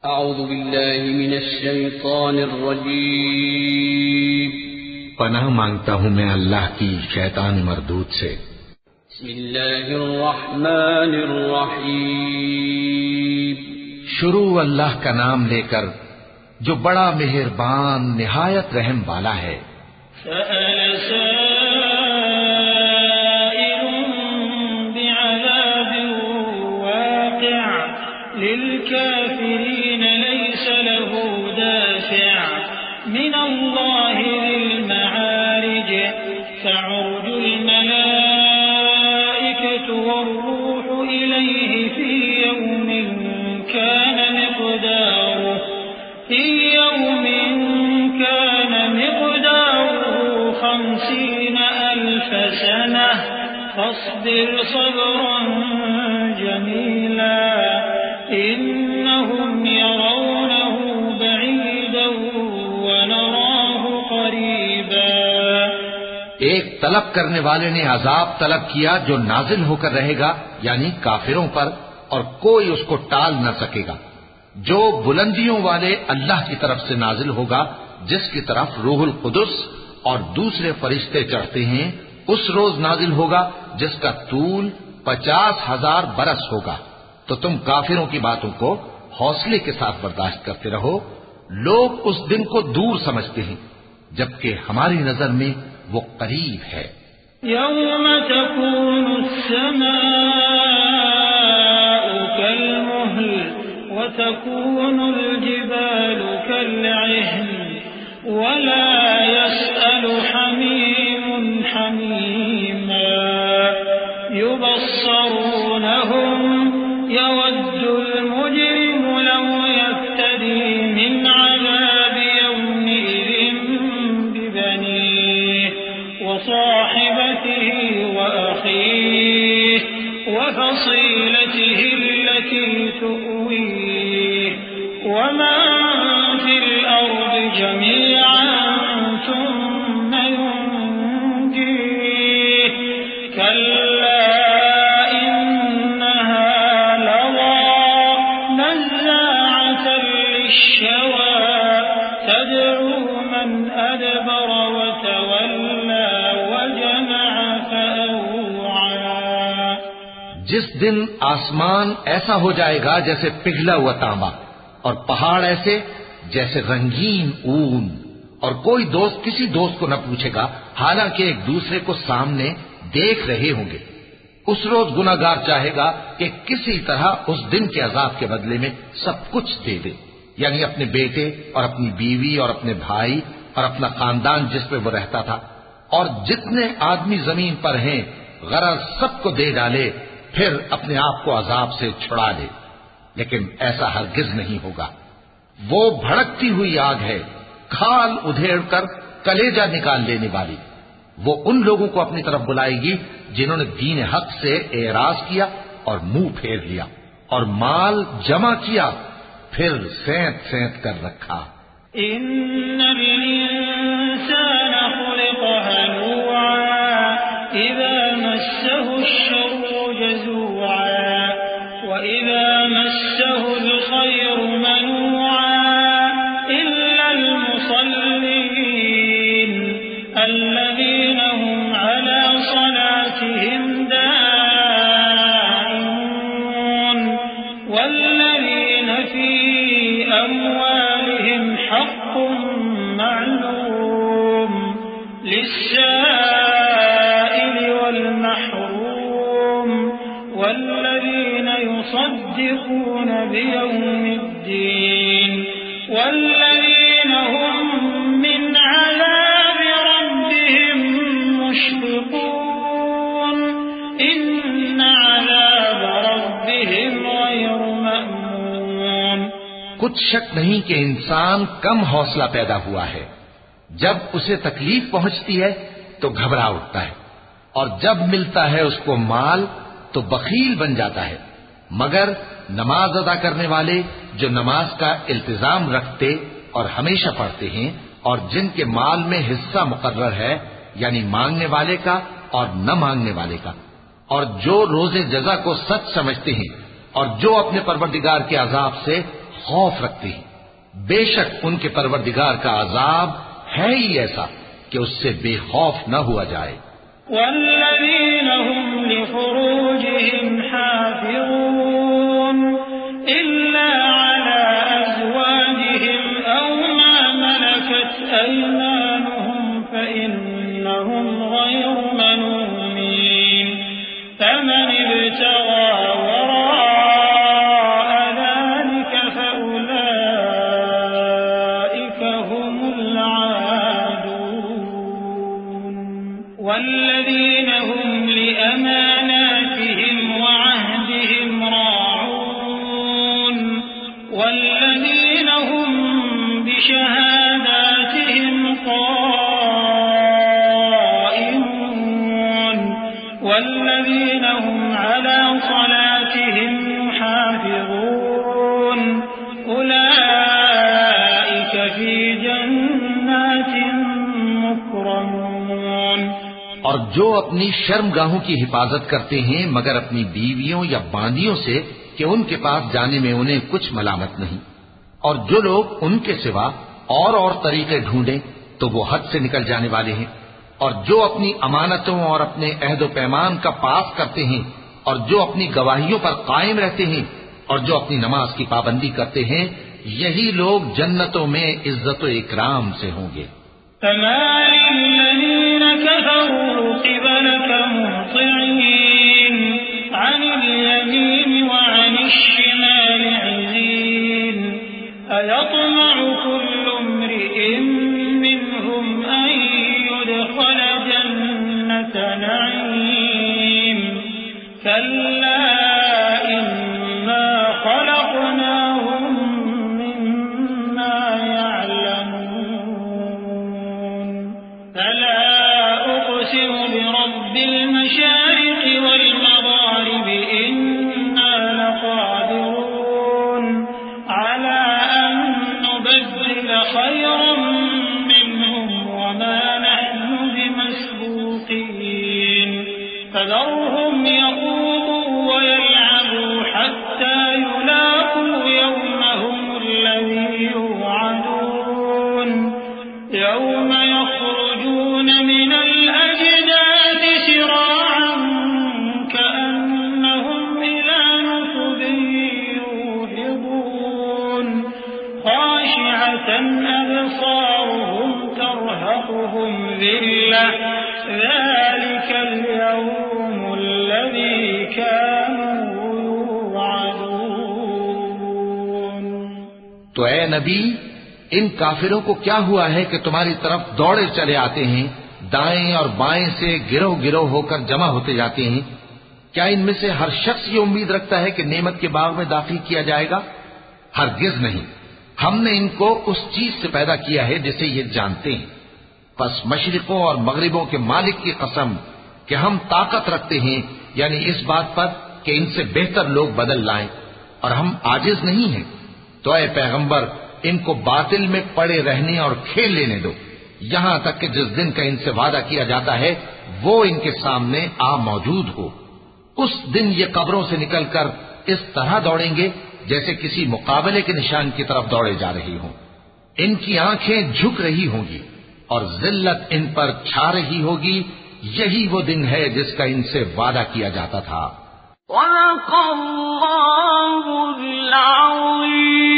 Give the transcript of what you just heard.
اعوذ باللہ من الشیطان الرجیم پناہ مانگتا ہوں میں اللہ کی شیطان مردود سے۔ بسم اللہ الرحمن الرحیم شروع اللہ کا نام لے کر جو بڑا مہربان نہایت رحم والا ہے۔ سأل سائل بعذاب واقع للكافرين ليس له دافع من الله ذي المعارج تعرج الملائكة والروح إليه في يوم كان مقداره 50,000 سنة فاصبر صبرا جميلا إنهم يرونه بعيدا ونراه قريبا۔ ایک طلب کرنے والے نے عذاب طلب کیا جو نازل ہو کر رہے گا، یعنی کافروں پر، اور کوئی اس کو ٹال نہ سکے گا، جو بلندیوں والے اللہ کی طرف سے نازل ہوگا، جس کی طرف روح القدس اور دوسرے فرشتے چڑھتے ہیں، اس روز نازل ہوگا جس کا طول 50,000 برس ہوگا۔ تو تم کافروں کی باتوں کو حوصلے کے ساتھ برداشت کرتے رہو۔ لوگ اس دن کو دور سمجھتے ہیں، جبکہ ہماری نظر میں وہ قریب ہے۔ يوم تكون السماء كالمهل وتكون الجبال كالعهن ولا يسأل حميم حميما يبصرونهم يود المجرم لو يفتدي من عذاب يومئذ ببنيه وصاحبته وأخيه وفصيلته التي تؤويه ومن في الأرض جميعا ثم ينجيه كلا إنها لظى نزاعة للشوى تدعو من أدبر وتولى وجمع فأوعى۔ جس دن آسمان ایسا ہو جائے گا جیسے پگھلا ہوا تانبا، اور پہاڑ ایسے جیسے رنگین اون، اور کوئی دوست کسی دوست کو نہ پوچھے گا، حالانکہ ایک دوسرے کو سامنے دیکھ رہے ہوں گے۔ اس روز گناہگار چاہے گا کہ کسی طرح اس دن کے عذاب کے بدلے میں سب کچھ دے دے، یعنی اپنے بیٹے اور اپنی بیوی اور اپنے بھائی اور اپنا خاندان جس پہ وہ رہتا تھا، اور جتنے آدمی زمین پر ہیں، غرض سب کو دے ڈالے، پھر اپنے آپ کو عذاب سے چھڑا لے۔ لیکن ایسا ہرگز نہیں ہوگا۔ وہ بھڑکتی ہوئی آگ ہے، کھال ادھیڑ کر کلیجہ نکال لینے والی۔ وہ ان لوگوں کو اپنی طرف بلائے گی جنہوں نے دین حق سے اعراض کیا اور منہ پھیر لیا، اور مال جمع کیا پھر سینت سینت کر رکھا۔ إن الإنسان خلق هلوعا إذا مسه الشر جزوعا وإذا مسه الخير منوعا إلا المصلين الذين هم على صلاتهم دائمون والذين في أموالهم حق معلوم للسائل والمحروم والذين يصدقون بيوم الدين والذين هم من عذاب ربهم مشفقون إن عذاب ربهم غير مأمون۔ کچھ شک نہیں کہ انسان کم حوصلہ پیدا ہوا ہے۔ جب اسے تکلیف پہنچتی ہے تو گھبرا اٹھتا ہے، اور جب ملتا ہے اس کو مال تو بخیل بن جاتا ہے۔ مگر نماز ادا کرنے والے جو نماز کا التزام رکھتے اور ہمیشہ پڑھتے ہیں، اور جن کے مال میں حصہ مقرر ہے، یعنی مانگنے والے کا اور نہ مانگنے والے کا، اور جو روز جزا کو سچ سمجھتے ہیں، اور جو اپنے پروردگار کے عذاب سے خوف رکھتے ہیں، بے شک ان کے پروردگار کا عذاب ہے ہی ایسا کہ اس سے بے خوف نہ ہوا جائے۔ والذین هم لفروجهم حافظون إلا على أزواجهم أو ما ملكت أيمانهم فإنهم غير ملومين فمن ابتغى وراء ذلك فأولئك هم العادون والذين هم لأماناتهم وعهدهم راعون والذين هم بشهاداتهم قائمون والذين هم على صلاتهم يحافظون أولئك في جنات مكرمون۔ اور جو اپنی شرمگاہوں کی حفاظت کرتے ہیں مگر اپنی بیویوں یا باندیوں سے کہ ان کے پاس جانے میں انہیں کچھ ملامت نہیں، اور جو لوگ ان کے سوا اور طریقے ڈھونڈیں تو وہ حد سے نکل جانے والے ہیں، اور جو اپنی امانتوں اور اپنے عہد و پیمان کا پاس کرتے ہیں، اور جو اپنی گواہیوں پر قائم رہتے ہیں، اور جو اپنی نماز کی پابندی کرتے ہیں، یہی لوگ جنتوں میں عزت و اکرام سے ہوں گے۔ فما للذين كفروا قبلك مهطعين عن اليمين وعن الشمال عزين أيطمع كل امرئ منهم أن يدخل جنة نعيم كلا إنا خلقناهم مما يعلمون فلا أقسم برب المشارق والمغارب إنا لقادرون على أن نبدل خيرا منهم وما نحن بمسبوقين فذرهم يخوضوا ويلعبوا حتى يلاقوا يومهم الذي يوعدون يوم يخرجون من الأجداث سراعا كأنهم إلى نصب يوفضون خاشعة أبصارهم ترهقهم ذلة ذلك اليوم الذي كانوا يوعدون۔ تو اے نبی، ان کافروں کو کیا ہوا ہے کہ تمہاری طرف دوڑے چلے آتے ہیں، دائیں اور بائیں سے گروہ گروہ ہو کر جمع ہوتے جاتے ہیں؟ کیا ان میں سے ہر شخص یہ امید رکھتا ہے کہ نعمت کے باغ میں داخل کیا جائے گا؟ ہرگز نہیں، ہم نے ان کو اس چیز سے پیدا کیا ہے جسے یہ جانتے ہیں۔ پس مشرقوں اور مغربوں کے مالک کی قسم کہ ہم طاقت رکھتے ہیں، یعنی اس بات پر کہ ان سے بہتر لوگ بدل لائیں، اور ہم عاجز نہیں ہیں۔ تو اے پیغمبر، ان کو باطل میں پڑے رہنے اور کھیل لینے دو، یہاں تک کہ جس دن کا ان سے وعدہ کیا جاتا ہے وہ ان کے سامنے آ موجود ہو۔ اس دن یہ قبروں سے نکل کر اس طرح دوڑیں گے جیسے کسی مقابلے کے نشان کی طرف دوڑے جا رہی ہوں۔ ان کی آنکھیں جھک رہی ہوں گی اور ذلت ان پر چھا رہی ہوگی، یہی وہ دن ہے جس کا ان سے وعدہ کیا جاتا تھا۔ صدق اللہ العظیم۔